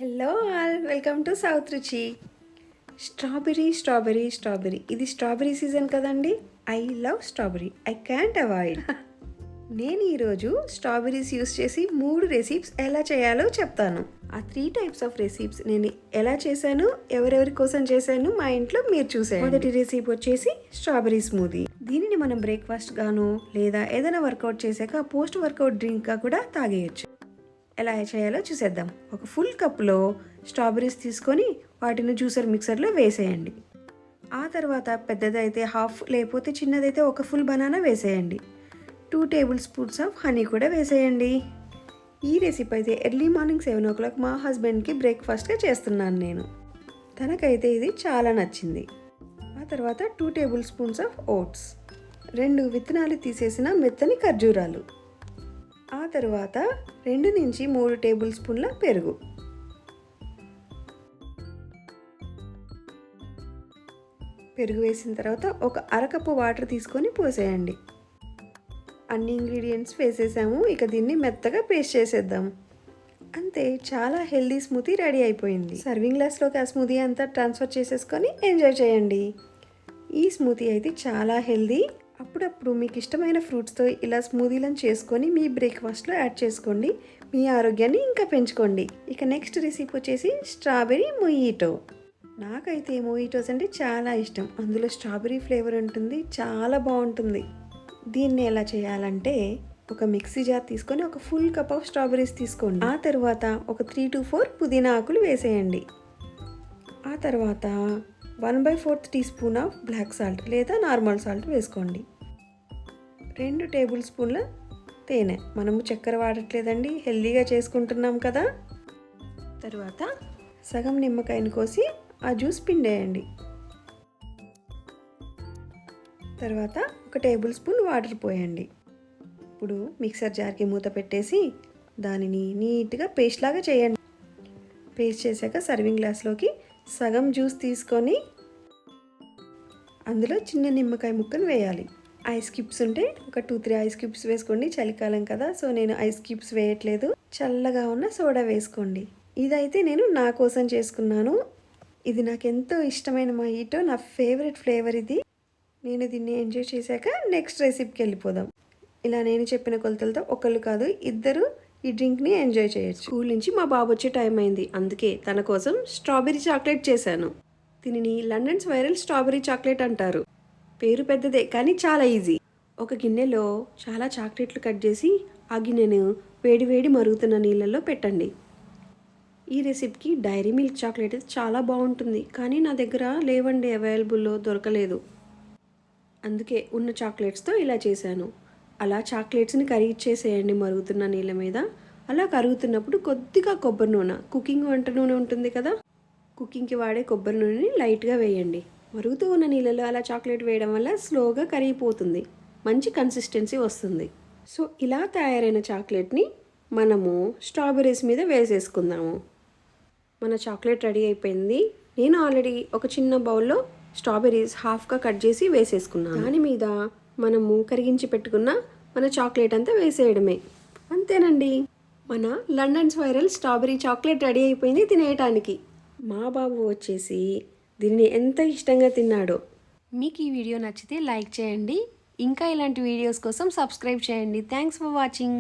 Hello all, welcome to south రుచి. Strawberry ఇది strawberry season కదండి. I love strawberry, I can't avoid. నేను ఈరోజు స్ట్రాబెరీస్ యూస్ చేసి 3 రెసిపీస్ ఎలా చేయాలో చెప్తాను. ఆ 3 టైప్స్ ఆఫ్ రెసిపీస్ నేను ఎలా చేశాను, ఎవరెవరి కోసం చేశాను మా ఇంట్లో మీరు చూసారు. మొదటి రెసిపీ వచ్చేసి స్ట్రాబెరీ స్మూదీ. దీనిని మనం బ్రేక్ఫాస్ట్ గాను లేదా ఏదైనా వర్కౌట్ చేశాక పోస్ట్ వర్కౌట్ డ్రింక్గా కూడా తాగేయచ్చు. ఎలా చేయాలో చూసేద్దాం. ఒక ఫుల్ కప్లో స్ట్రాబెరీస్ తీసుకొని వాటిని జ్యూసర్ మిక్సర్లో వేసేయండి. ఆ తర్వాత పెద్దదైతే హాఫ్, లేకపోతే చిన్నదైతే ఒక ఫుల్ బనానా వేసేయండి. 2 టేబుల్ స్పూన్స్ ఆఫ్ హనీ కూడా వేసేయండి. ఈ రెసిపీ అయితే ఎర్లీ మార్నింగ్ 7 o'clock మా హస్బెండ్కి బ్రేక్ఫాస్ట్గా చేస్తున్నాను నేను. తనకైతే ఇది చాలా నచ్చింది. ఆ తర్వాత 2 టేబుల్ స్పూన్స్ ఆఫ్ ఓట్స్, 2 విత్తనాలు తీసేసిన మెత్తని ఖర్జూరాలు, ఆ తర్వాత 2 నుంచి 3 టేబుల్ స్పూన్ల పెరుగు, పెరుగు వేసిన తర్వాత ఒక అరకప్పు వాటర్ తీసుకొని పోసేయండి. అన్ని ఇంగ్రీడియంట్స్ వేసేసాము. ఇక దీన్ని మెత్తగా పేస్ట్ చేసేద్దాం. అంతే, చాలా హెల్దీ స్మూతీ రెడీ అయిపోయింది. సర్వింగ్ గ్లాస్లోకి ఆ స్మూతీ అంతా ట్రాన్స్ఫర్ చేసేసుకొని ఎంజాయ్ చేయండి. ఈ స్మూతీ అయితే చాలా హెల్దీ. అప్పుడప్పుడు మీకు ఇష్టమైన ఫ్రూట్స్తో ఇలా స్మూదీలను చేసుకొని మీ బ్రేక్ఫాస్ట్లో యాడ్ చేసుకోండి. మీ ఆరోగ్యాన్ని ఇంకా పెంచుకోండి. ఇక నెక్స్ట్ రెసిపీ వచ్చేసి స్ట్రాబెరీ మొయిటో. నాకైతే మొయిటోస్ అంటే చాలా ఇష్టం. అందులో స్ట్రాబెరీ ఫ్లేవర్ ఉంటుంది, చాలా బాగుంటుంది. దీన్ని ఎలా చేయాలంటే, ఒక మిక్సీ జార్ తీసుకొని ఒక ఫుల్ కప్ ఆఫ్ స్ట్రాబెరీస్ తీసుకోండి. ఆ తర్వాత ఒక 3 to 4 పుదీనా ఆకులు వేసేయండి. ఆ తర్వాత 1/4 teaspoon of black salt లేదా నార్మల్ సాల్ట్ వేసుకోండి. 2 టేబుల్ స్పూన్ల తేనె. మనము చక్కెర వాడట్లేదండి, హెల్దీగా చేసుకుంటున్నాం కదా. తర్వాత సగం నిమ్మకాయను కోసి ఆ జ్యూస్ పిండేయండి. తర్వాత ఒక టేబుల్ స్పూన్ వాటర్ పోయండి. ఇప్పుడు మిక్సర్ జార్కి మూత పెట్టేసి దానిని నీట్గా పేస్ట్ లాగా చేయండి. పేస్ట్ చేశాక సర్వింగ్ గ్లాస్లోకి సగం జ్యూస్ తీసుకొని అందులో చిన్న నిమ్మకాయ ముక్కను వేయాలి. ఐస్ క్యూబ్స్ ఉంటే ఒక 2-3 ఐస్ క్యూబ్స్ వేసుకోండి. చలికాలం కదా, సో నేను ఐస్ క్యూబ్స్ వేయట్లేదు. చల్లగా ఉన్న సోడా వేసుకోండి. ఇదైతే నేను నా కోసం చేసుకున్నాను. ఇది నాకు ఎంతో ఇష్టమైన మొయిటో, నా ఫేవరెట్ ఫ్లేవర్ ఇది. నేను దీన్ని ఎంజాయ్ చేశాక నెక్స్ట్ రెసిపీకి వెళ్ళిపోదాం. ఇలా నేను చెప్పిన కొలతలతో ఒకళ్ళు కాదు, ఇద్దరు ఈ డ్రింక్ని ఎంజాయ్ చేయొచ్చు. స్కూల్ నుంచి మా బాబు వచ్చే టైం అయింది, అందుకే తన కోసం స్ట్రాబెరీ చాక్లెట్ చేశాను. దీనిని లండన్ స్పైరల్ స్ట్రాబెరీ చాక్లెట్ అంటారు. పేరు పెద్దదే కానీ చాలా ఈజీ. ఒక గిన్నెలో చాలా చాక్లెట్లు కట్ చేసి ఆ గిన్నెను వేడి మరుగుతున్న నీళ్ళల్లో పెట్టండి. ఈ రెసిపీకి డైరీ మిల్క్ చాక్లెట్ చాలా బాగుంటుంది, కానీ నా దగ్గర లేవండి, అవైలబుల్లో దొరకలేదు. అందుకే ఉన్న చాక్లెట్స్తో ఇలా చేశాను. అలా చాక్లెట్స్ని కరిగిచ్చేసేయండి మరుగుతున్న నీళ్ళ మీద. అలా కరుగుతున్నప్పుడు కొద్దిగా కొబ్బరి నూనె, కుకింగ్ వంట నూనె ఉంటుంది కదా, కుకింగ్కి వాడే కొబ్బరి నూనెని లైట్గా వేయండి. మరుగుతూ ఉన్న నీళ్ళలో అలా చాక్లెట్ వేయడం వల్ల స్లోగా కరిగిపోతుంది, మంచి కన్సిస్టెన్సీ వస్తుంది. సో ఇలా తయారైన చాక్లెట్ని మనము స్ట్రాబెరీస్ మీద వేసేసుకుందాము. మన చాక్లెట్ రెడీ అయిపోయింది. నేను ఆల్రెడీ ఒక చిన్న బౌల్లో స్ట్రాబెరీస్ హాఫ్గా కట్ చేసి వేసేసుకున్నాను. దాని మీద మనము కరిగించి పెట్టుకున్న మన చాక్లెట్ అంతా వేసేయడమే. అంతేనండి, మన London spiral strawberry chocolate ready అయిపోయింది తినేయటానికి. మా బాబు వచ్చేసి దీనిని ఎంత ఇష్టంగా తిన్నాడో. మీకు ఈ వీడియో నచ్చితే లైక్ చేయండి. ఇంకా ఇలాంటి వీడియోస్ కోసం సబ్స్క్రైబ్ చేయండి. Thanks for watching.